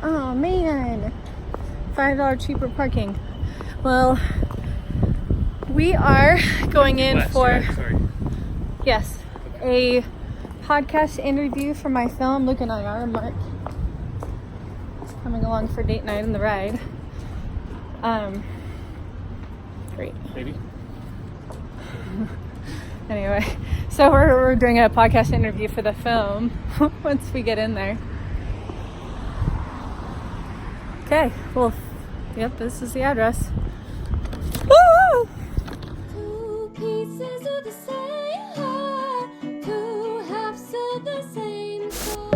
Oh man, $5 cheaper parking. Well, we are going in for yes, a podcast interview for my film. Looking at our Marc coming along for date night on the ride. Great. Maybe. Anyway, so we're doing a podcast interview for the film once we get in there. Okay, well, yep, this is the address. Woo! Two pieces of the same heart, two halves of the same soul.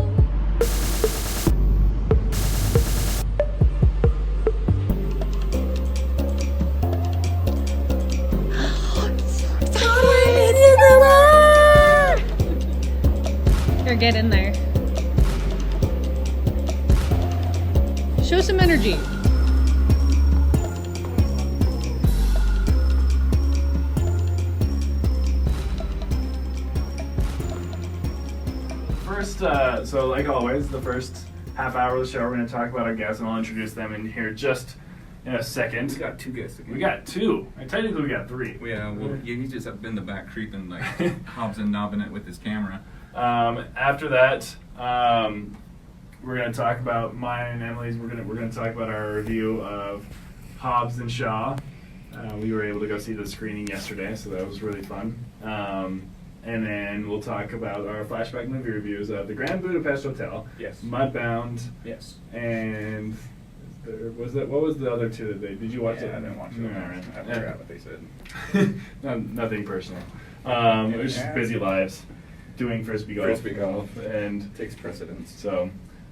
Here, get in there. Show some energy. First, so like always, the first half hour of the show, we're going to talk about our guests, and I'll introduce them in here just in a second. We got two guests again. We got two. Technically, we got three. Yeah, well, you just have been in the back creeping, like, hobbs and knobbing it with his camera. After that, we're going to talk about mine and Emily's. We're going to talk about our review of Hobbs and Shaw. We were able to go see the screening yesterday, so that was really fun. And then we'll talk about our flashback movie reviews of The Grand Budapest Hotel, Yes. Mudbound, Yes. and what was the other two that did you watch it? I didn't watch it. All right. I forgot what they said. Nothing personal. It was just busy lives, doing frisbee golf, and Takes precedence. so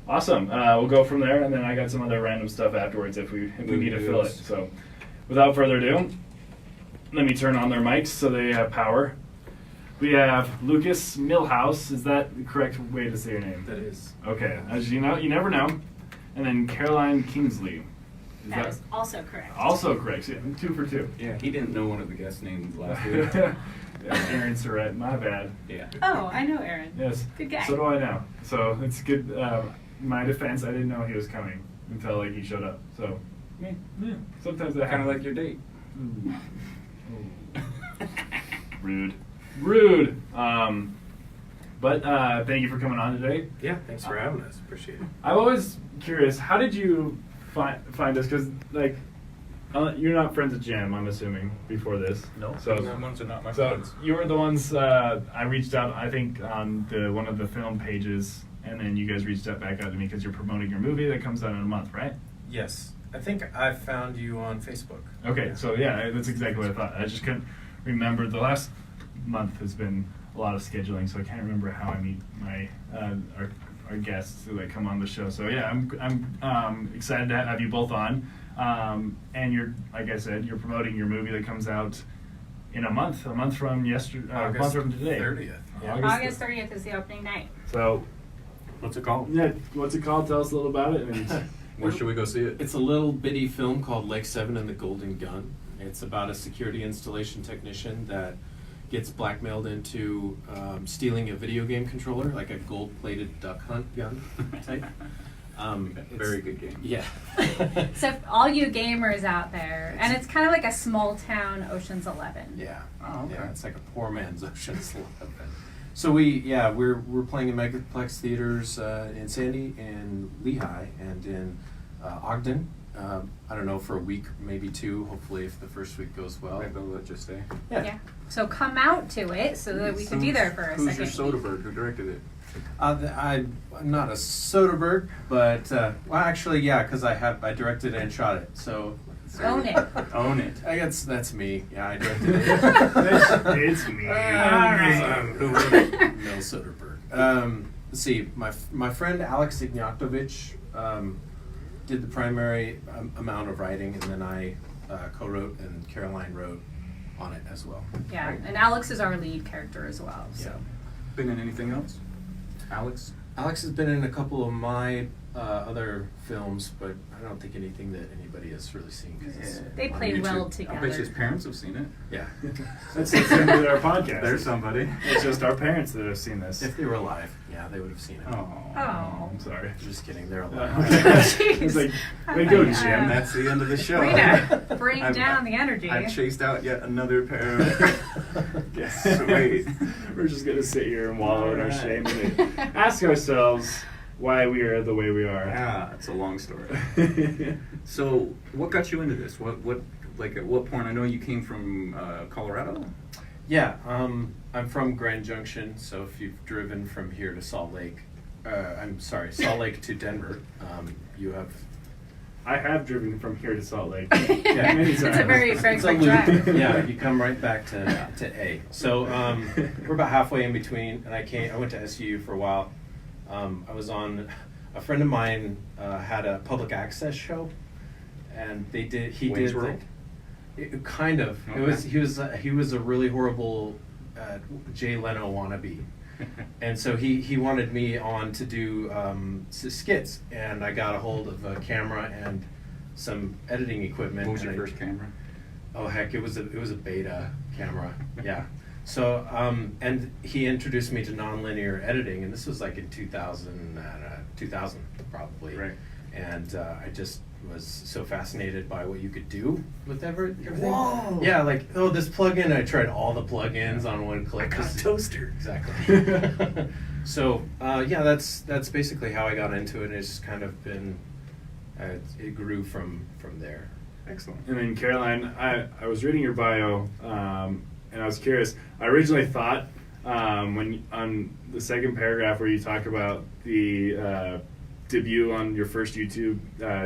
awesome. We'll go from there, and then I got some other random stuff afterwards if we need to fill it. So without further ado, let me turn on their mics so they have power. We have Lucas Milhouse. Is that the correct way to say your name? That is. Okay. As you know, you never know. And then Caroline Kingsley. That is also correct. Also correct. So 2 for 2. Yeah, he didn't know one of the guest names last week. Aaron Surratt. My bad. Yeah. Oh, I know Aaron. Yes. Good guy. So do I now. So it's good. My defense, I didn't know he was coming until he showed up. So yeah, sometimes that Kind of happens. like your date. Rude. But thank you for coming on today. Yeah, thanks for having us. Appreciate it. I'm always curious, how did you find us? Because like, you're not friends with Jam, I'm assuming, before this. No. So Those ones are not my so friends. you were the ones I reached out, I think, on one of the film pages, and then you guys reached out back out to me because you're promoting your movie that comes out in a month, right? Yes, I think I found you on Facebook. Okay, so yeah, that's exactly what I thought. I just couldn't remember. The last month has been a lot of scheduling, so I can't remember how I meet my our guests who come on the show. So yeah, I'm excited to have you both on. And you're, like I said, you're promoting your movie that comes out in a month from yesterday, a month from today. 30th. Yeah. August 30th is the opening night. So What's it called? yeah, what's it called? Tell us a little about it. And Where should we go see it? It's a little bitty film called Lake 7 and the Golden Gun. It's about a security installation technician that gets blackmailed into stealing a video game controller, like a gold-plated duck hunt gun type. Very good game. Yeah. So all you gamers out there, and it's kind of like a small town Ocean's 11. Yeah. Oh, okay. Yeah, it's like a poor man's Ocean's 11. So we're playing in megaplex theaters in Sandy and Lehigh and in Ogden. I don't know, for a week, maybe 2. Hopefully, if the first week goes well. Maybe they'll let you stay. Yeah. So come out to it so that we can be there for a Who's second. your Soderbergh? Who directed it? I'm not a Soderbergh, but well, actually, yeah, because I directed and shot it. So Own it. Own it. I guess that's me. Yeah, I directed it. it's me. No Soderbergh. Let's see. My friend Alex Ignatovic did the primary amount of writing, and then I co-wrote, and Caroline wrote on it as well. Yeah, and Alex is our lead character as well. So. Yeah. Been in anything else? Alex? Alex has been in a couple of my other films, but I don't think anything that anybody has really seen. Cause it's They on play YouTube. well I together. bet his parents have seen it. Yeah. That's the same with our podcast. There's somebody. It's just our parents that have seen this. If they were alive, yeah. Yeah, they would have seen it. Oh. I'm sorry. Just kidding. They're Okay. alive. It's like, way to go, my Jim. God. That's the end of the show. Way to bring I've- down the energy. I've chased out yet another pair of guests. Wait. We're just gonna sit here and wallow in our Alright. shame and ask ourselves why we are the way we are. Yeah, it's a long story. So, what got you into this? Like, at what point? I know you came from Colorado. Yeah, I'm from Grand Junction, so if you've driven from here to Salt Lake, Salt Lake to Denver, you have. I have driven from here to Salt Lake. Yeah, many It's a times. very It's a quick loop. drive. Yeah, you come right back to A. So we're about halfway in between, and I went to SU for a while. I was on. A friend of mine had a public access show, and Wayne's World? Kind of. Okay. He was a really horrible Jay Leno wannabe. And so he wanted me on to do skits, and I got a hold of a camera and some editing equipment. What was and your first camera? Oh heck, it was a beta camera. Yeah. So and he introduced me to nonlinear editing, and this was like in 2000 probably. Right. And I just was so fascinated by what you could do with everything. Whoa! Yeah, like, oh, this plugin. I tried all the plugins on one click. I got a toaster. Exactly. So yeah, that's basically how I got into it. It's just kind of been it grew from there. Excellent. And then Caroline, I was reading your bio, and I was curious. I originally thought when on the second paragraph where you talk about the debut on your first YouTube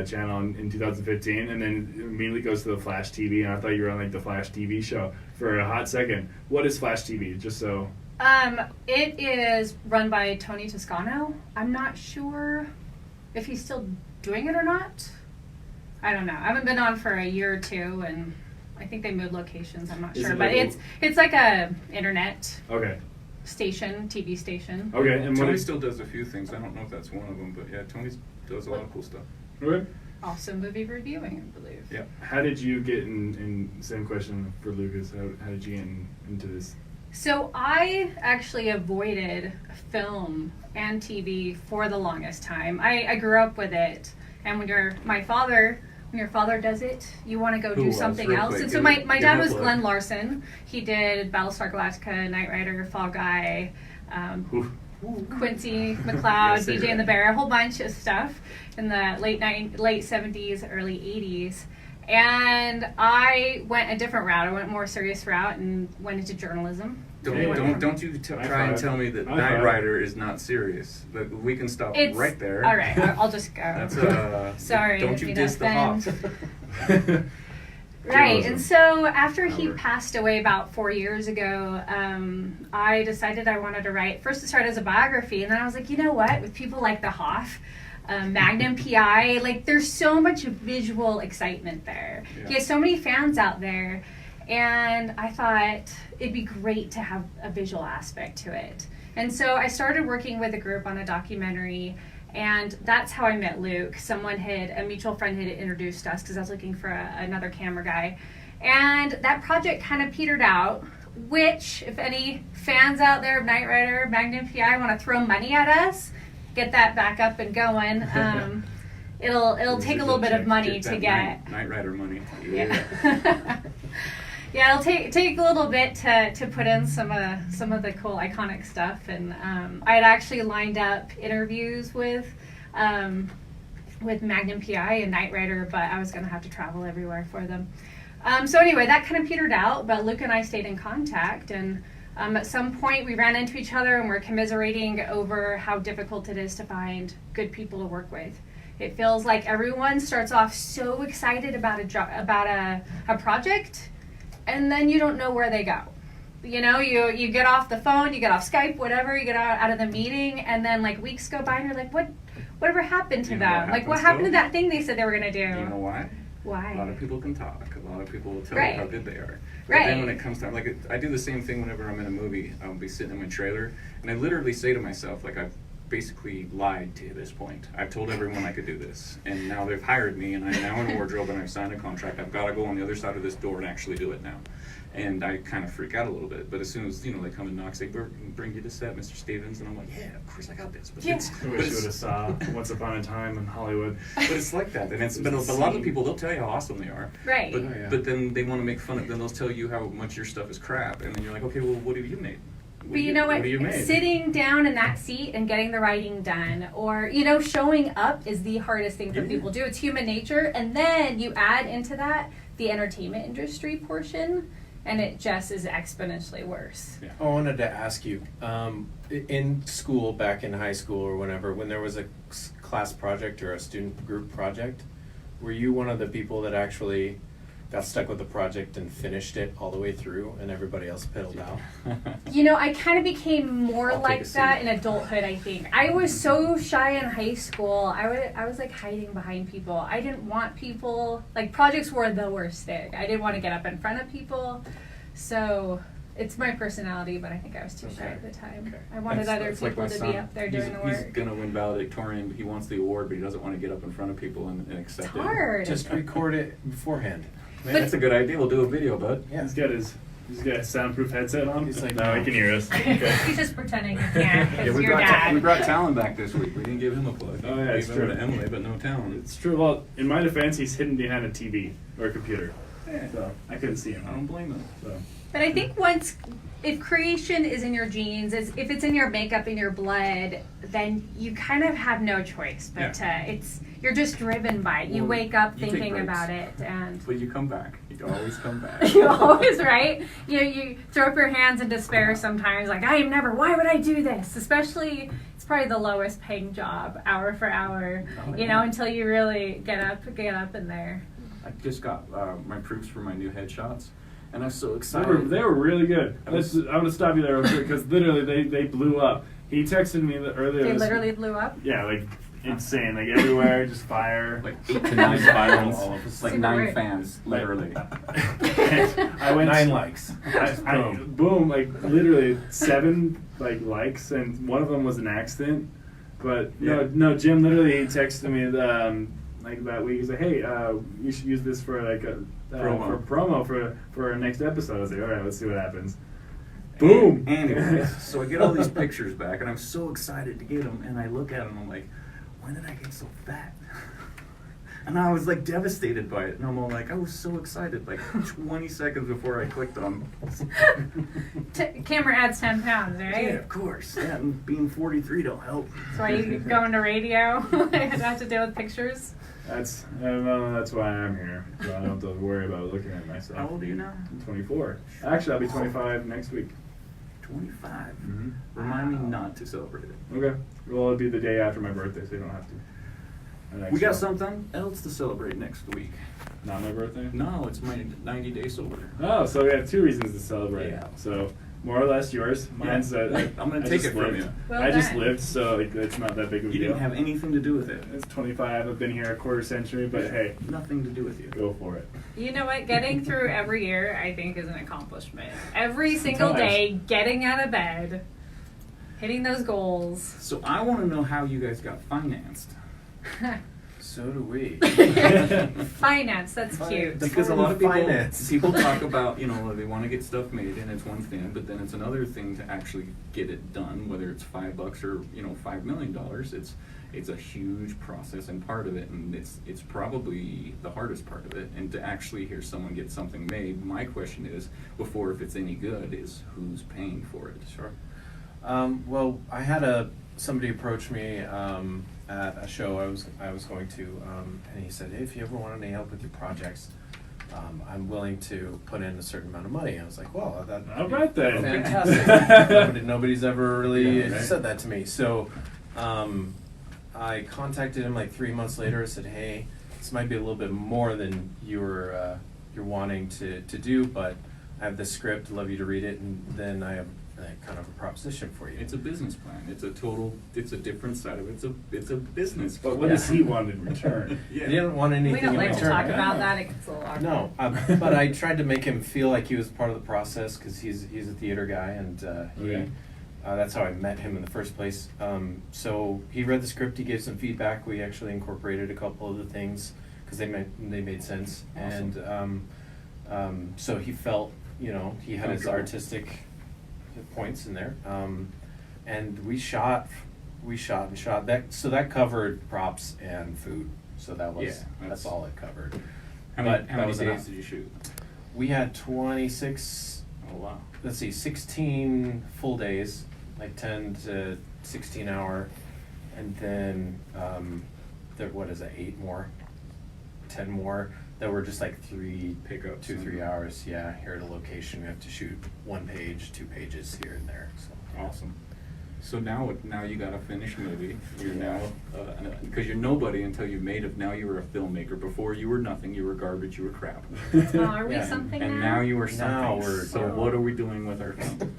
channel in 2015, and then immediately goes to the Flash TV, and I thought you were on like the Flash TV show for a hot second. What is Flash TV? Just so. It is run by Tony Toscano. I'm not sure if he's still doing it or not. I don't know. I haven't been on for a year or two, and I think they moved locations. I'm not Is sure, it but like it's like a internet Okay. station, TV station. Okay. And Tony what? still does a few things. I don't know if that's one of them, but yeah, Tony does a lot of cool stuff. Okay. Also movie reviewing, I believe. Yeah. How did you get in? Same question for Lucas. How did you get into this? So I actually avoided film and TV for the longest time. I grew up with it, and when your father does it, you want to go Who do was? something Real else. quick, And so give my it- dad give it a was plug. Glenn Larson. He did Battlestar Galactica, Knight Rider, Fall Guy, Oof. Quincy McLeod, Yes, they BJ did. and the Bear, a whole bunch of stuff in the late 70s, early 80s. And I went a different route. I went a more serious route and went into journalism. Don't you try and tell me that High Knight five. Rider is not serious. But we can stop It's right there. All right, I'll just go. That's Sorry, Don't if you you diss the offend. Hawks. Right, Journalism. and so after he Howard. passed away about 4 years ago, I decided I wanted to write, first to start as a biography, and then I was like, you know what, with people like the Hoff, Magnum PI, like there's so much visual excitement there. Yeah. He has so many fans out there, and I thought it'd be great to have a visual aspect to it. And so I started working with a group on a documentary, and that's how I met Luke. A mutual friend had introduced us because I was looking for another camera guy. And that project kind of petered out, which, if any fans out there of Knight Rider, Magnum PI want to throw money at us, get that back up and going. It'll take a little bit of money to get. Knight Rider money. Yeah. Yeah, it'll take a little bit to put in some of the cool iconic stuff, and I had actually lined up interviews with Magnum PI and Knight Rider, but I was going to have to travel everywhere for them. So anyway, that kind of petered out, but Luke and I stayed in contact, and at some point we ran into each other and we're commiserating over how difficult it is to find good people to work with. It feels like everyone starts off so excited about a project, and then you don't know where they go. You know, you get off the phone, you get off Skype, whatever, you get out of the meeting, and then like weeks go by and you're like, whatever happened to You know them? what Like what happens, happened to though? that thing they said they were gonna do? You know why? Why? A lot of people can talk. A lot of people will tell Right. you how good they are. But Right. then when it comes time, like I do the same thing whenever I'm in a movie. I'll be sitting in my trailer, and I literally say to myself, like basically lied to this point. I've told everyone I could do this, and now they've hired me, and I'm now in wardrobe, and I've signed a contract. I've got to go on the other side of this door and actually do it now. And I kind of freak out a little bit, but as soon as they come and knock, say, bring you to set, Mr. Stevens, and I'm like, yeah, of course I got this. But Yeah. I wish you would have saw Once Upon a Time in Hollywood. but it's like that, and but a lot of people, they'll tell you how awesome they are, Right. but, Oh, yeah. but then they want to make fun of. Then they'll tell you how much your stuff is crap, and then you're like, okay, well, what have you made? But you know what? do you made? Sitting down in that seat and getting the writing done, or showing up is the hardest thing for people to do. It's human nature, and then you add into that the entertainment industry portion, and it just is exponentially worse. I wanted to ask you, in school, back in high school or whenever, when there was a class project or a student group project, were you one of the people that actually got stuck with the project and finished it all the way through and everybody else piddled out? I kind of became more I'll like take a that seat. in adultheit, I think. I was so shy in high school. I was like hiding behind people. I didn't want people, like projects were the worst thing. I didn't want to get up in front of people. So it's my personality, but I think I was too shy Okay. at the time. Okay. I wanted other That's like people my to son. be up there doing the He's work. gonna win valedictorian. He wants the award, but he doesn't want to get up in front of people and accept It's it. hard. Just record it beforehand. Man, that's a good idea. We'll do a video, bud. Yeah. He's got a soundproof headset on. He's like, now he no. can hear us. Okay. He's just pretending he can't Yeah, because we you're brought we dad. brought Talon back this week. We didn't give him a plug. Oh, yeah, it's Gave him true. to Emily, but no Talon. It's true. Well, in my defense, he's hidden behind a TV or a computer, Yeah, so I couldn't see him. I don't blame him. So. But I think if creation is in your genes, if it's in your makeup, in your blood, then you kind of have no choice. But you're just driven by it. You Well, wake up you take thinking breaks. about it, and But you come back. You always come back. you always right. You throw up your hands in despair sometimes. Like I am never. Why would I do this? Especially it's probably the lowest paying job, hour for hour. Oh, yeah. Until you really get up in there. I just got my proofs for my new headshots, and I'm so They excited. were really good. I'm gonna stop you there real quick because literally they blew up. He texted me earlier. They this- literally blew up. Yeah, like insane, like everywhere, just fire. Like 8 to 9 violence. All of us. It's like Super 9 weird. fans, literally. I went 9 likes. boom, like literally 7 likes, and one of them was an accident. But Yeah. no, Jim literally he texted me like that week. He's like, hey, you should use this for like a promo for our next episode. I was like, all right, let's see what happens. Boom. Anyways, so I get all these pictures back, and I'm so excited to get them. And I look at them, I'm like, when did I get so fat? And I was like devastated by it. And I'm all like, I was so excited, like 20 seconds before I clicked on. Camera adds 10 pounds, right? Yeah, of course. Yeah, and being 43 don't help. That's why you go into radio. I have to deal with pictures. That's why I'm here. So I don't have to worry about looking at myself. How old are you now? I'm 24. Actually, I'll be 25 next week. 25. Mm-hmm. Remind me not to celebrate it. Okay. Well, it'll be the day after my birthday, so you don't have to. We got something else to celebrate next week. Not my birthday? No, it's my 90-day sober. Oh, so we have 2 reasons to celebrate. Yeah. So more or less yours. Mine's I'm gonna take it from you. Well I just done. lived, so it's not that big of a You deal. didn't have anything to do with it. It's 25. I've been here a quarter century, but hey, Nothing to do with you. go for it. You know what? Getting through every year, I think, is an accomplishment. Every single Sometimes. day, getting out of bed, hitting those goals. So I want to know how you guys got financed. So do we. Finance, that's cute. Because a lot of people Finance. people talk about, they want to get stuff made, and it's one thing, but then it's another thing to actually get it done, whether it's $5 or $5 million. It's a huge process and part of it, and it's probably the hardest part of it. And to actually hear someone get something made, my question is, before if it's any good, is who's paying for it? Sure. Well, I had somebody approach me at a show I was going to, and he said, hey, if you ever want any help with your projects, I'm willing to put in a certain amount of money. I was like, well, that's All right then. fantastic. Nobody's ever really Yeah, right. said that to me. So I contacted him like 3 months later. I said, hey, this might be a little bit more than you're wanting to do, but I have this script. I'd love you to read it, and then I have kind of a proposition for you. It's a business plan. It's a different side of it. It's a business. But what does he want in return? He didn't want anything We don't in like to return. talk about that. It gets a little awkward. No, but I tried to make him feel like he was part of the process because he's a theater guy, and he Okay. That's how I met him in the first place. So he read the script, he gave some feedback. We actually incorporated a couple of the things because they made sense. Awesome. And so he felt, you know, he had his Comfortable. artistic points in there. And we shot and shot. That covered props and food. So that's all it covered. How But many that days was did you shoot? We had 26. Oh wow. Let's see, 16 full days, like 10 to 16 hour, and then what is it, 8 more, 10 more that were just like 3 Pickups 2-3 hours. Yeah, here at a location we have to shoot 1 page, 2 pages here and there. So yeah. Awesome. So now you got a finished movie. You're now, because you're nobody until you made it. Now you were a filmmaker. Before you were nothing. You were garbage. You were crap. Oh, are we Yeah. something And now? now you are something. Now we're- So what are we doing with our film?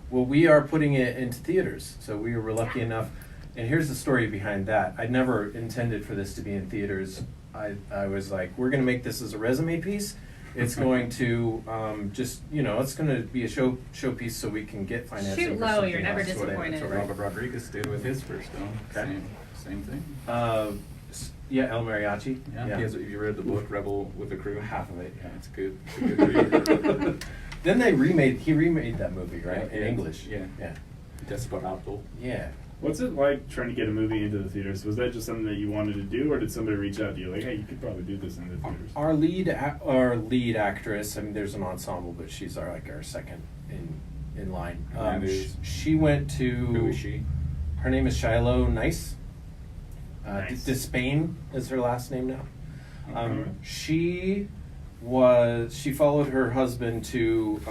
Well, we are putting it into theaters. So we were lucky enough, and here's the story behind that. I never intended for this to be in theaters. I was like, we're going to make this as a resume piece. It's going to just, you know, it's going to be a showpiece so we can get financing. Shoot for low, something you're never else, whatever. disappointed. So Robert Rodriguez did with his first film. Okay. Same thing. Yeah, El Mariachi. Yeah. He has, you read the book Rebel with the Crew? Half of it. Yeah, it's good. It's a good read. Then he remade that movie, right? Yeah, in yeah. English. Yeah. Yeah. Desperado. Yeah. What's it like trying to get a movie into the theaters? Was that just something that you wanted to do, or did somebody reach out to you like, hey, you could probably do this in the theaters? Our lead actress. I mean, there's an ensemble, but she's our second in line. And that is? She went to. Who is she? Her name is Shiloh Nice. Nice. Despain is her last name now. Okay. She followed her husband to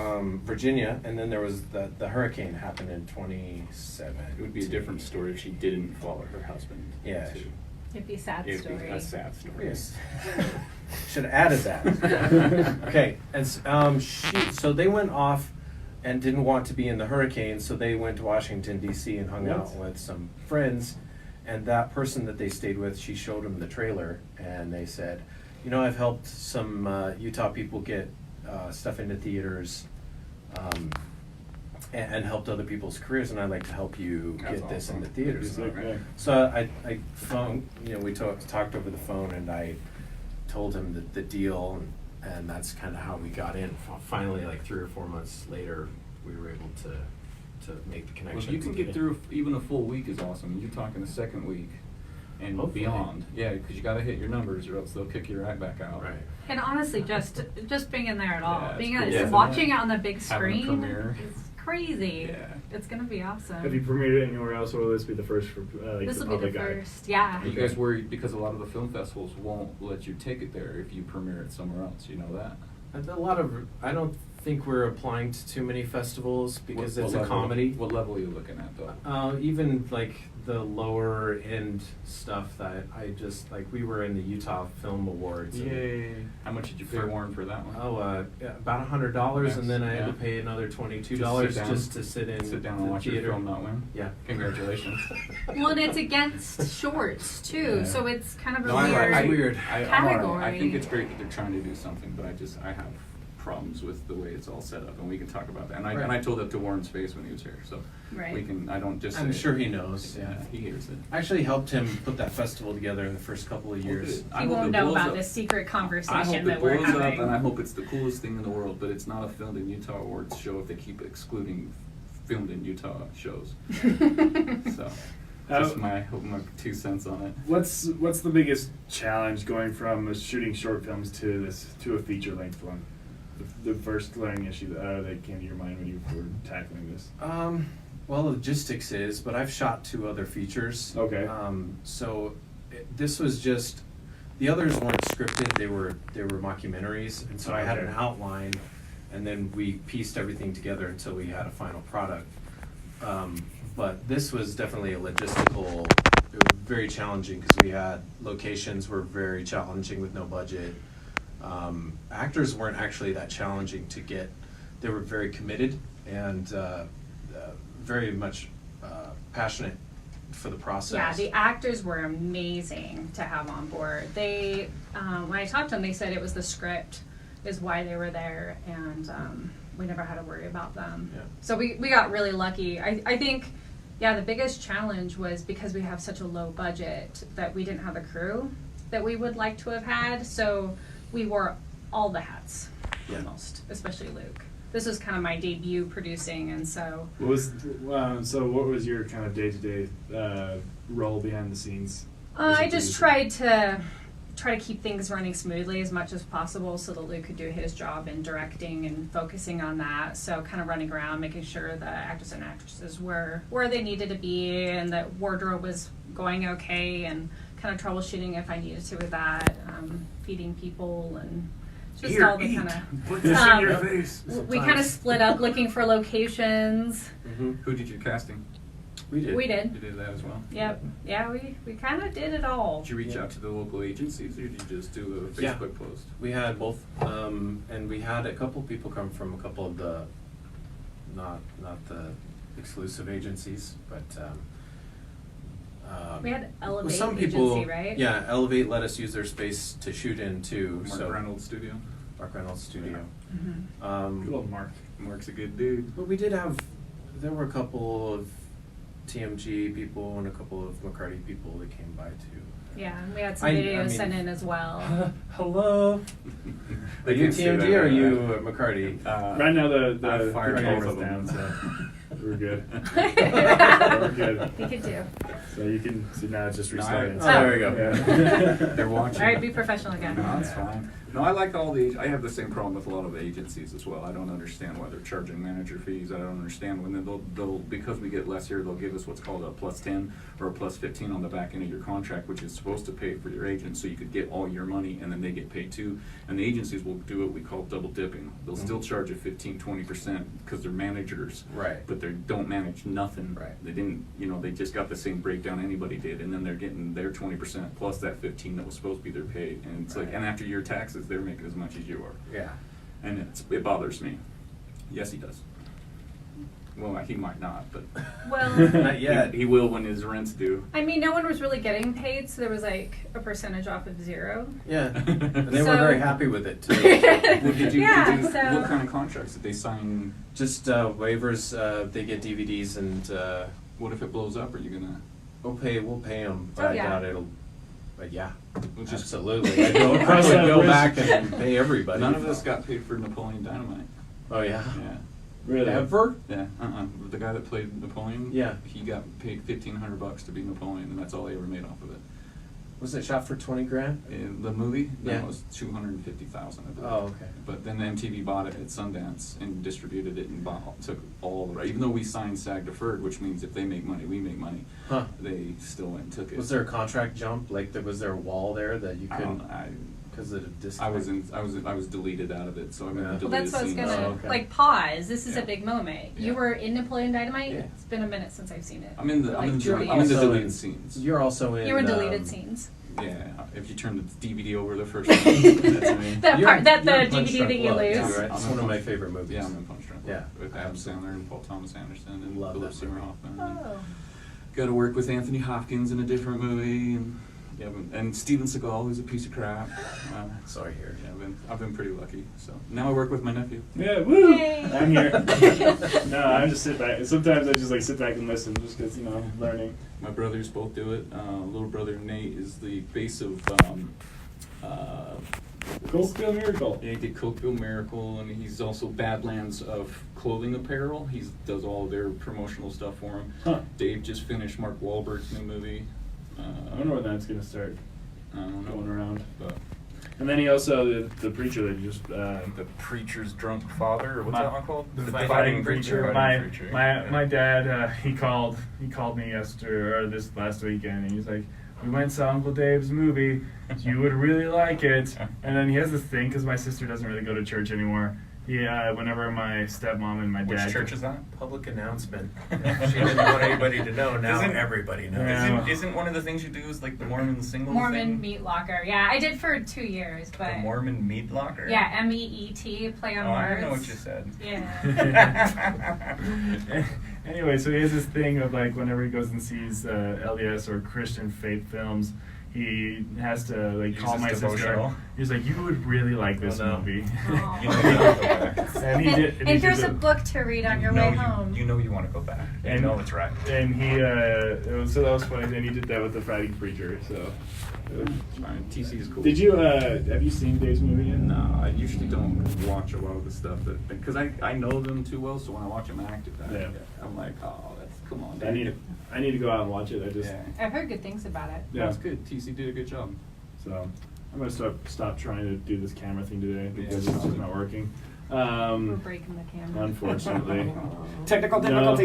Virginia, and then there was the hurricane happened in 2017. It would be a different story if she didn't follow her husband. Yeah. to- It'd be a sad It'd story. be a sad story. Yes. Should have added that. Okay, and so they went off and didn't want to be in the hurricane, so they went to Washington D.C. and hung out with some friends. And that person that they stayed with, she showed them the trailer, and they said, you know, I've helped some Utah people get stuff into theaters, and helped other people's careers, and I'd like to help you That's get this awesome. into theaters. That'd be sick, yeah. So I phoned, you know, we talked over the phone, and I told him the deal, and that's kind of how we got in. Finally, like 3 or 4 months later, we were able to make the Well, connection. if you can get through even a full week is awesome. You're talking the second week and Hopefully. beyond. Yeah, because you got to hit your numbers or else they'll kick you right back out. Right. And honestly, just being in there at all, Yeah, being it's at, cool. watching it on the big Having a screen premiere. is crazy. Yeah. It's gonna be awesome. Have you premiered it anywhere else, or will this be the first for like This the will be public the eye? first. Yeah. Are you guys worried because a lot of the film festivals won't let you take it there if you premiere it somewhere else? You know that? I don't think we're applying to too many festivals because it's a level- comedy. What level are you looking at though? Even like the lower end stuff that I just like, we were in the Utah Film Awards. and- Yay! How much did you pay For- Warren for that one? About $100, and then I had Yeah. to pay another $22 Just sit down- just to sit in Sit down the and watch theater. your film not win. Yeah. Congratulations. Well, and it's against shorts too, Yeah. so it's kind of a No, I'm weird. right. Weird. I'm all right. I category. think it's great that they're trying to do something, but I have problems with the way it's all set up, and we can talk about that. And Right. I told that to Warren's face when he was here, so Right. we can. I don't just. I'm say sure it. he knows. Yeah, he hears it. I actually helped him put that festival together in the first couple of years. I You hope won't it know blows about up. this secret I hope conversation it that we're blows up, having. and I hope it's the coolest thing in the world. But it's not a filmed in Utah awards show if they keep excluding filmed in Utah shows. So, just my 2 cents on it. What's the biggest challenge going from shooting short films to a feature length one? The first glaring issue that came to your mind when you were tackling this. Well, logistics is, but I've shot 2 other features. Okay. So this was just, the others weren't scripted; they were mockumentaries, and so I had an Okay. outline, and then we pieced everything together until we had a final product. But this was definitely a logistical, it was very challenging because we had locations were very challenging with no budget. Actors weren't actually that challenging to get. They were very committed and very much passionate for the process. Yeah, the actors were amazing to have on board. They, when I talked to them, they said it was the script is why they were there, and we never had to worry about them. Yeah. So we got really lucky. I think, yeah, the biggest challenge was because we have such a low budget that we didn't have a crew that we would like to have had. So we wore all the hats, Yeah. almost, especially Luke. This was kind of my debut producing, and so What was your kind of day-to-day role behind the scenes? I just tried to keep things running smoothly as much as possible so that Luke could do his job in directing and focusing on that. So kind of running around, making sure the actors and actresses were where they needed to be and that wardrobe was going okay, and kind of troubleshooting if I needed to with that, feeding people and just all the kind of... Put this in your face. We kind of split up looking for locations. Mm-hmm. Who did your casting? We did. We You did. did that as well? Yep. Yeah, we kind of did it all. Did you reach out to the local agencies, or did you just do a Yeah. Facebook post? We had both, and we had a couple people come from a couple of the, not the exclusive agencies, but We had Elevate some people, Agency, right? Yeah, Elevate let us use their space to shoot in too. Mark so Reynolds Studio. Mark Reynolds Studio. Mm-hmm. Good old Mark. Mark's a good dude. But we did have, there were a couple of TMG people and a couple of McCarty people that came by too. Yeah, and we had some I videos mean- sent in as well. Hello. Are you can't say TMG that, or are right? you McCarty? Right now the I fired camera's both of down, them. so we're good. We're good. You could do. So you can see now it's just No, restarting. Oh, there we go. Yeah. They're watching. All right, be professional again. No, that's fine. No, I like all the. I have the same problem with a lot of the agencies as well. I don't understand why they're charging manager fees. I don't understand when they'll because we get less here, they'll give us what's called a +10 or a +15 on the back end of your contract, which is supposed to pay for your agent, so you could get all your money and then they get paid too. And the agencies will do what we call double dipping. They'll still charge you 15-20% because they're managers, Right. but they don't manage nothing. Right. They didn't, they just got the same breakdown anybody did, and then they're getting their 20% plus that 15 that was supposed to be their pay, and it's like, Right. and after your taxes, they're making as much as you are, Yeah. and it bothers me. Yes, he does. Well, he might not, but Well, Not yet. he will when his rent's due. I mean, no one was really getting paid, so there was like a percentage off of 0. Yeah. And they were So- very happy with it too. Well, did you, so what kind of contracts did they sign? Just waivers. They get DVDs, and What if it blows up? Are you gonna? we'll pay them. But Oh, I yeah. doubt it'll. But yeah, We'll just- absolutely. I would go back and pay everybody. None of us got paid for Napoleon Dynamite. Oh yeah. Yeah. Really? Ever? Yeah, the guy that played Napoleon, Yeah. he got paid $1,500 to be Napoleon, and that's all he ever made off of it. Was it shot for $20,000? In the movie, Yeah. that was $250,000, I believe. Oh, okay. But then MTV bought it at Sundance and distributed it and took all the right. Even though we signed SAG deferred, which means if they make money, we make money. Huh. They still went and took it. Was there a contract jump? Like, was there a wall there that you I don't couldn't? know. Because of the I disconnect? was deleted out of it, so I'm Yeah. gonna well, delete that's what I was scenes. gonna Oh, okay. like pause. This is Yeah. a big moment. Yeah. You were in Napoleon Dynamite. Yeah. It's been a minute since I've seen it. I'm in the Like, I'm Judy. in the Also deleted in- scenes. You're also in. You were in deleted scenes. Yeah, if you turn the DVD over the first time, that's me. That You're- part, that you're the in Punch DVD Drunk that you Love, lose. too, right? I'm It's in one of my Punch- favorite movies. Yeah, I'm in Punch Drunk Love Yeah. with Adam Sandler and Paul Thomas Anderson and Love Philip that Seymour movie. Hoffman. Oh. Got to work with Anthony Hopkins in a different movie, and Steven Seagal, who's a piece of crap. Sorry, here. Yeah, I've been pretty lucky. So now I work with my nephew. Yeah, woo! Yay. I'm here. No, I'm just sit back. Sometimes I just like sit back and listen, just because learning. My brothers both do it. Little brother Nate is the face of. Cokeville Miracle. Yeah, he did Cokeville Miracle, and he's also Badlands of Clothing Apparel. He does all their promotional stuff for him. Huh. Dave just finished Mark Wahlberg's new movie. I wonder when that's gonna start I don't know. going around. But And then he also the preacher that just The preacher's drunk father, or what's My- that one called? the fighting preacher. Fighting preacher. My dad he called me this last weekend, and he's like, we went and saw Uncle Dave's movie. You would really like it. And then he has this thing because my sister doesn't really go to church anymore. Whenever my stepmom and my Which dad. church is that? Public announcement. She didn't want anybody to know. Now Isn't- everybody knows. Yeah. Isn't one of the things you do is like the Mormon singles Mormon thing? Meat Locker. Yeah, I did for 2 years, but The Mormon meat locker? yeah, MEET, play on Oh, I words. didn't know what you said. Yeah. Anyway, so he has this thing of like whenever he goes and sees LDS or Christian faith films, he has to like Use call his my sister. devotional. He's like, you would really like this Oh, no. movie. Aw. You know you want to go back. And he did. And he here's did a the- book to read on your You know way home. You know you want to go back. You And- know it's right. And he, so that was funny. And he did that with the Fighting Preacher. So, Fine. TC is cool. did you? Have you seen Dave's movie yet? No, I usually don't watch a lot of the stuff because I know them too well. So when I watch them act, Yeah. I'm like, oh, come on. I need to go out and watch it. I just, Yeah. I've heard good things about it. yeah. That's good. TC did a good job. So, I'm gonna stop trying to do this camera thing today because Yeah. it's just not working. We're breaking the camera. Unfortunately. Technical No,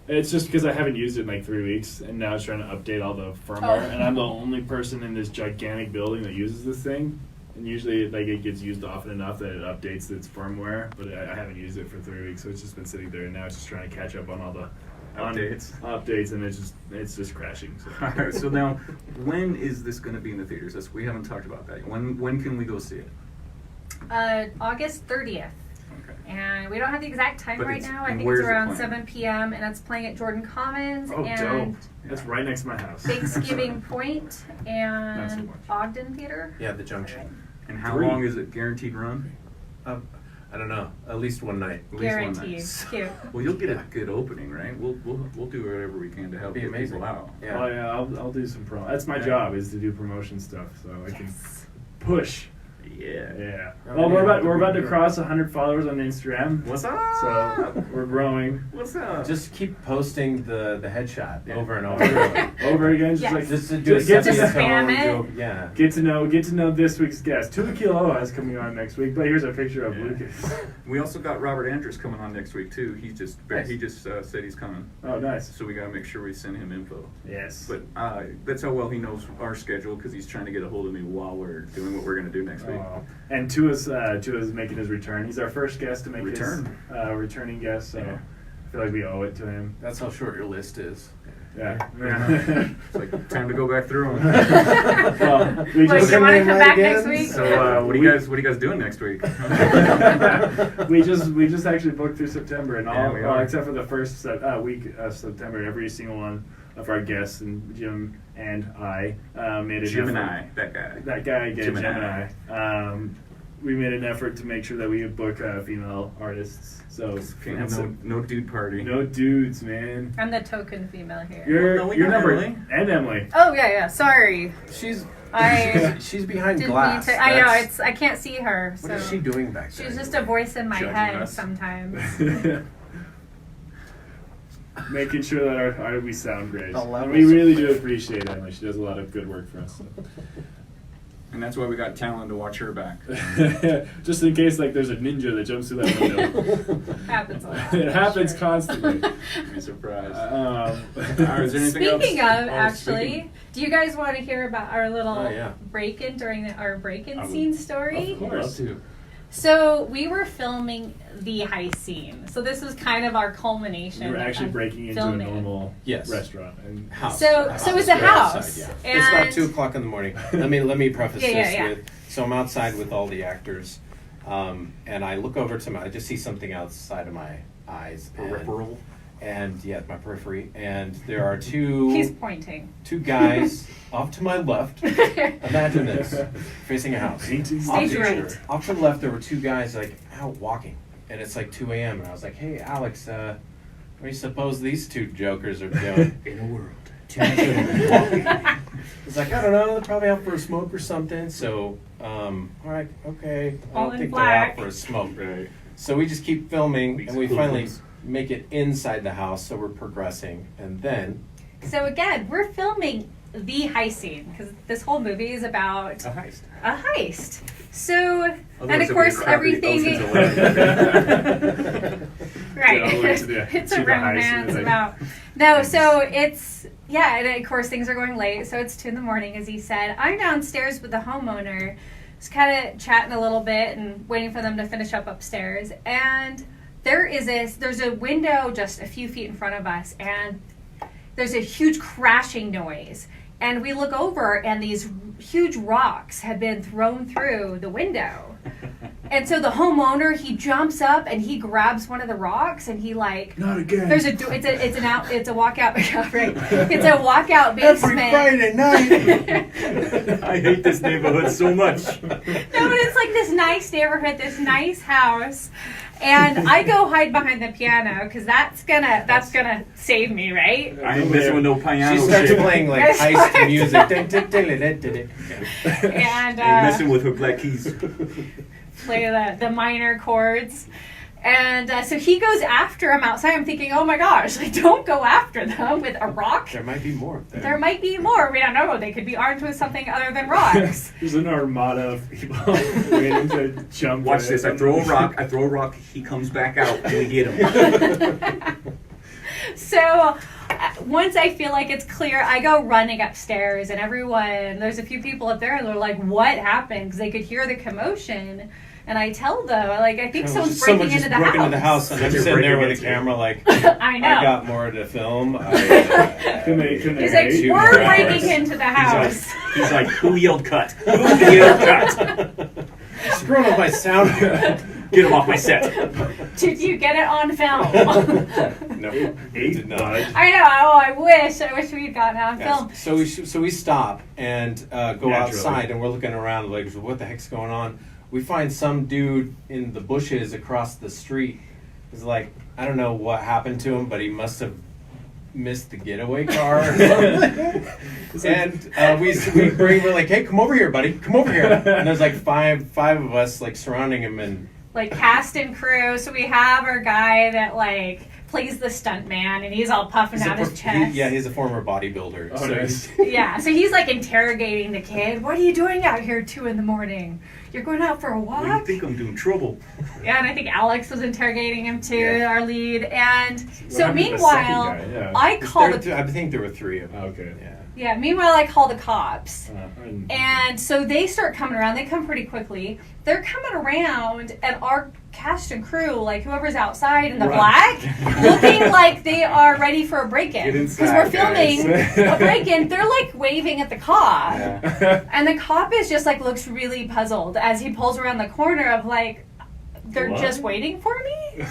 it's just because I haven't used it in like 3 weeks, and now it's trying to update all the firmware, Oh. and I'm the only person in this gigantic building that uses this thing. And usually, like, it gets used often enough that it updates its firmware, but I haven't used it for 3 weeks, so it's just been sitting there, and now it's just trying to catch up on all the updates, and it's just crashing. So. All right. So now, when is this going to be in the theaters? We haven't talked about that. When can we go see it? August 30th. Okay. And we don't have the exact time But right it's- now. I and think where's it's it around playing? 7 p.m. and it's playing at Jordan Commons Oh, and dope! That's right next to my house. Thanksgiving Point Not so and much. Ogden Theater. Yeah, the Junction. And how 3. long is it guaranteed run? I don't know. At least one night. At least one night. Guaranteed. Cute. Well, you'll get a good opening, right? We'll do whatever we can to help Be get amazing. people out. Yeah. Oh yeah, I'll do some promo. That's my Yeah. job, is to do promotion stuff, so I can Yes. push. Yeah. Yeah. Oh, Well, yeah. we're about to cross 100 followers on Instagram. What's up? So we're growing What's up? Just keep posting the headshot Yeah. over and over. over again. Just Yes. like Just to do a Just sepia spam tone it. joke. Yeah. get to know this week's guest. Tuakilo is coming on next week, but here's a picture of Yeah. Lucas. We also got Robert Andrews coming on next week too. He just Nice. said he's coming, Oh, nice. so we gotta make sure we send him info. Yes. But that's how well he knows our schedule because he's trying to get a hold of me while we're doing what we're gonna do next week. Oh. And Tua's making his return. He's our first guest to make Return. his returning guest, so Yeah. I feel like we owe it to him. That's how short your list is. Yeah. It's like time to go back through them. Well, we Wait, just you want to name come that back again? next week? So what are you guys doing next week? we just actually booked through September, and Yeah, all we are. except for the first week of September, every single one of our guests, and Jim and I made an Gemini, effort. that guy. That guy again, Gemini. Gemini. We made an effort to make sure that we would book female artists. So Can't have no dude party. no dudes, man. I'm the token female here. No, we You're got number Emily. and Emily. Oh yeah. Sorry. She's I she's behind didn't glass. mean to. I know That's- I can't see her. What So is she doing back there? she's just a voice in my Judging head us. sometimes. Making sure that we sound great. The And levels we of really play. do appreciate Emily. She does a lot of good work for us. And that's why we got Talon to watch her back. Just in case, like, there's a ninja that jumps through that window. Happens a lot. It happens Sure. constantly. Be surprised. All Is there anything else? Speaking of, Oh, actually, speaking- do you guys want to hear about our little Oh, yeah. break-in during our break-in I would- scene story? Of course. Love to. So we were filming the heist scene. So this was kind of our culmination. You were actually of breaking into filming. a normal Yes. restaurant. And House. So it's a We're house. outside, yeah. And It's about 2:00 in the morning. Let me preface Yeah, this yeah. with so I'm outside with all the actors, and I look over to I just see something outside of my eyes. Peripheral. And yeah, my periphery. And there are two he's pointing. guys off to my left. Imagine this, facing a house. Stage Off right. Off to the left, there were two guys like out walking, and it's like 2 a.m. And I was like, "Hey, Alex, what do you suppose these two jokers are doing in a world?" It's like, I don't know, they're probably out for a smoke or something. So, all right, okay. I All don't in think black. they're out for a smoke. Right. So we just keep filming, These and we finally hoodlums. make it inside the house. So we're progressing, and then So again, we're filming the heist scene because this whole movie is about A heist. a heist. So, and Otherwise of it'd be course, a crappy everything. Ocean's 11. Right. Get all the way to the- It's to a the heist, romance and it's like- about. No, so it's yeah, and of course things are going late. So it's 2 a.m, as he said. I'm downstairs with the homeowner, just kind of chatting a little bit and waiting for them to finish up upstairs. And there's a window just a few feet in front of us, and there's a huge crashing noise. And we look over, and these huge rocks have been thrown through the window. And so the homeowner, he jumps up and he grabs one of the rocks, and he like, Not again. there's it's a walkout, right? It's a walkout basement. Friday night. I hate this neighborhood so much. No, but it's like this nice neighborhood, this nice house, and I go hide behind the piano because that's gonna save me, right? I ain't messing with no piano. She starts shit. playing like That's heist right. music. And Ain't messing with her black keys. play the minor chords. And so he goes after him outside. I'm thinking, oh my gosh, like, don't go after them with a rock. There might be more. There might be more. We don't know. They could be armed with something other than rocks. There's an armada of people waiting to jump. Watch in. this. I throw a rock. He comes back out, and we get him. So once I feel like it's clear, I go running upstairs, and there's a few people up there, and they're like, what happened? Because they could hear the commotion. And I tell them, like, I think someone's breaking into the house. Into the house, and I'm They're sitting there breaking with a into camera, like, I know. I got more to film. Can they He's like, wait? we're 2 breaking hours. into the house. He's like, who yelled cut? Who yelled cut? Screwing up my sound. Get him off my set. Did you get it on film? No, did not. I know. Oh, I wish we'd gotten it on film. So we stop and go Naturally. outside, and we're looking around like, what the heck's going on? We find some dude in the bushes across the street. He's like, I don't know what happened to him, but he must have missed the getaway car. And we're like, hey, come over here, buddy. Come over here. And there's like five of us like surrounding him, and Like cast and crew. So we have our guy that like plays the stunt man, and he's all puffing out his chest. he's a former bodybuilder. Oh, so nice. Yeah, so he's like interrogating the kid. What are you doing out here 2 a.m? You're going out for a What do you walk? think I'm doing? Trouble. Yeah, and I think Alex was interrogating him too, Yeah. our lead. And What so happened to the meanwhile, second guy? Yeah. I call the I think there were 3 of them. Okay. Yeah. meanwhile I call the cops. And And so they start coming around. They come pretty quickly. They're coming around, and our cast and crew, like whoever's outside in the Run. black, looking like they are ready for a break-in. Get Because inside, we're filming guys. a break-in. They're like waving at the cop. Yeah. And the cop is just like looks really puzzled as he pulls around the corner of like, they're What? just waiting for me?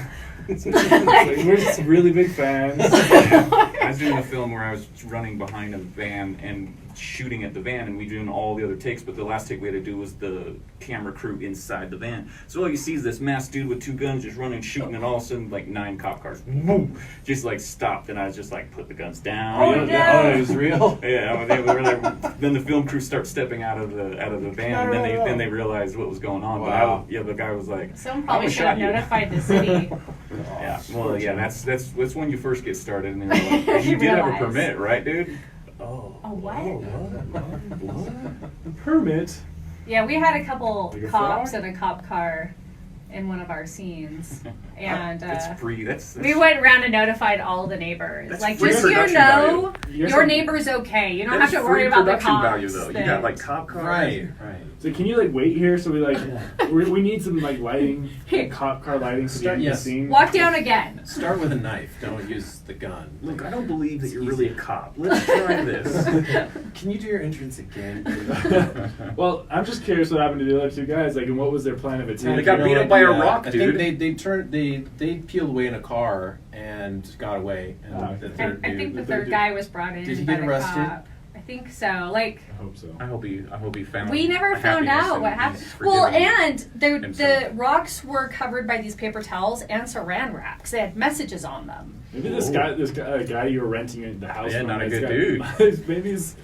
we're just really big fans. I was doing a film where I was running behind a van and shooting at the van, and we doing all the other takes, but the last take we had to do was the camera crew inside the van. So all you see is this masked dude with 2 guns just running, shooting, and all of a sudden, like 9 cop cars, boom, just like stopped, and I was just like, put the guns down. Oh, no. It was real. Yeah, they were like, then the film crew starts stepping out of the van, and then they realized what was going on. Wow. But the guy was like, Someone "I probably almost should have shot you." notified the city. Yeah, well, yeah, that's when you first get started, and they're like, you You did have a realize. permit, right, dude? Oh. A what? Permit. Yeah, we had a couple Like a cops frog? and a cop car in one of our scenes. And That's free. That's we went around and notified all the neighbors. That's Like, free just so you production know, value. You're your some- neighbor's okay. You don't that's have to worry free about the production cops. value, though. You got like cop cars. Right. So can you like wait here? So we need some like lighting, cop car lighting to Start- be yes. seen. Walk down again. Start with a knife. Don't use the gun. Look, I don't believe that you're really a cop. Let's try this. Can you do your entrance again? Well, I'm just curious what happened to the other 2 guys. Like, and what was their plan of attack? They got beat up by a rock, I dude. think they peeled away in a car and got away. And Oh, the okay. third I dude. think the the third third guy was brought in. Did he by get the arrested? cop. I think so. Like, I hope so. I hope he found. we never found happiness out and what happened. he's Well, forgiven and the himself. rocks were covered by these paper towels and saran wraps. They had messages on them. Maybe this guy you were renting the house Yeah, from. not a this good guy- dude. maybe he's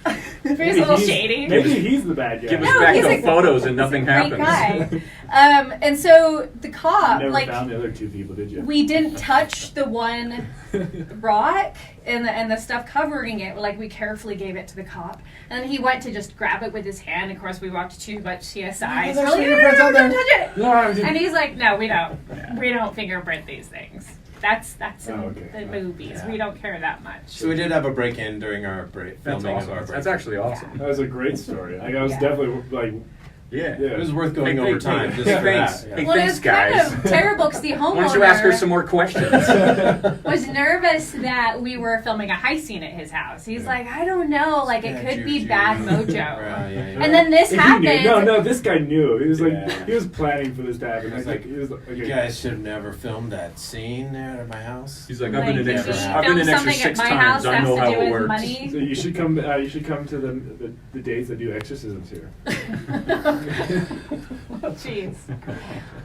Maybe it's a little shady. Maybe he's the bad guy. Give us No, back he's the a- photos and nothing Great happens. guy. And so the You cop, never like, found the other 2 people, did you? we didn't touch the one rock and the stuff covering it. Like, we carefully gave it to the cop, and he went to just grab it with his hand. Of course, we watched too much CSI. So we're like, no, don't touch it. No, I didn't. And he's like, no, we don't. We don't fingerprint these things. That's in okay. the movies. Yeah. We don't care that much. So we did have a break-in during our That's filming awesome. of our That's break. actually awesome. That was a great story. Like, I was Yeah. definitely like Yeah. It was worth going Hey, over hey, time hey, just hey, for thanks. that. Hey, Well, thanks, it's kind guys. of terrible because the Why don't you ask her homeowner some more questions? was nervous that we were filming a heist scene at his house. He's like, I don't know, like it Yeah, could be juju. bad mojo. Yeah. And then this He knew. happened. No, this guy knew. He was like, Yeah. he was planning for this to happen. He was He was like, You okay. guys should have never filmed that scene there at my house. He's like, Like, I've been an if extra. he I've been filmed an extra something at 6 my times. house I that know has how to do it with works. money. So you should come. You should come to the days that do exorcisms here. Jeez.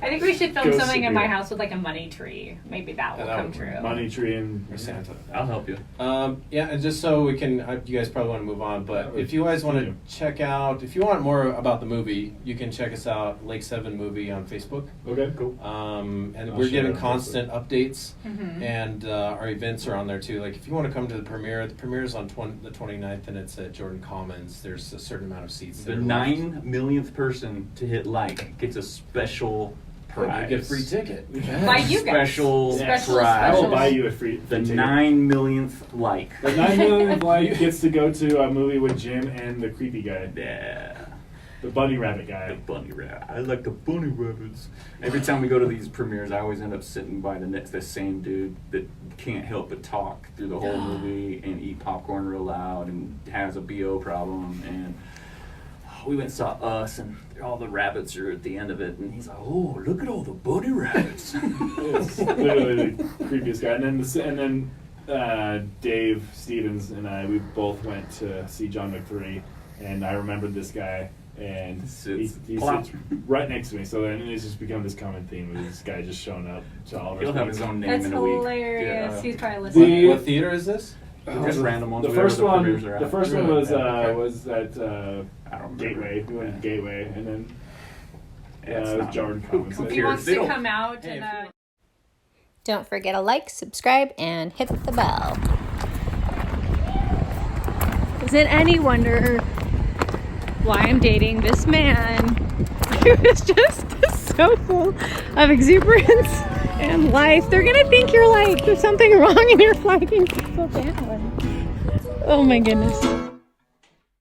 I think we should film Go something in my severe. house with like a money tree. Maybe that will that come would true. Money tree and Or Santa. I'll help you. Yeah, and just so we can, you guys probably want to move on, but if you guys want to check out, if you want more about the movie, you can check us out, Lake 7 Movie on Facebook. okay, cool. And I'll we're share giving it on constant updates, Mhm. and our events are on there too. Like if you want to come to the premiere is on the 29th, and it's at Jordan Commons. There's a certain amount of seats. The that are 9 millionth person to hit like gets a special left. prize. You get a free ticket. By you guys. Special Special, I prize. will buy you a free. The ticket. 9 millionth like. The 9 millionth like gets to go to a movie with Jim and the creepy guy, Yeah. the bunny rabbit The guy. bunny rabbit. I like the bunny rabbits. Every time we go to these premieres, I always end up sitting by the same dude that can't help but talk through the whole movie and eat popcorn real loud and has a BO problem. And we went and saw Us, and all the rabbits are at the end of it, and he's like, "Oh, look at all the bunny rabbits." It's literally the creepiest guy. And then Dave Stevens and I, we both went to see John Wick 3, and I remembered this guy, and he Plop. sits right next to me. So then it's just become this common theme with this guy just showing up to all of our He'll have things. his own name That's in a week. hilarious. Yeah. He's probably What, listening. what theater is this? Just random ones. The whatever first the one, premieres are the at. first one Really? was Okay. was at I don't remember. Gateway. We went to Yeah. Gateway, and then Yeah, it's it was not- Jordan who Commons. If he cares? wants They to don't- come out Hey, and if you Don't forget to like, subscribe, and hit the bell. Is it any wonder why I'm dating this man? He was just so full of exuberance and life. They're gonna think you're like, there's something wrong and you're flagging people down. Oh my goodness.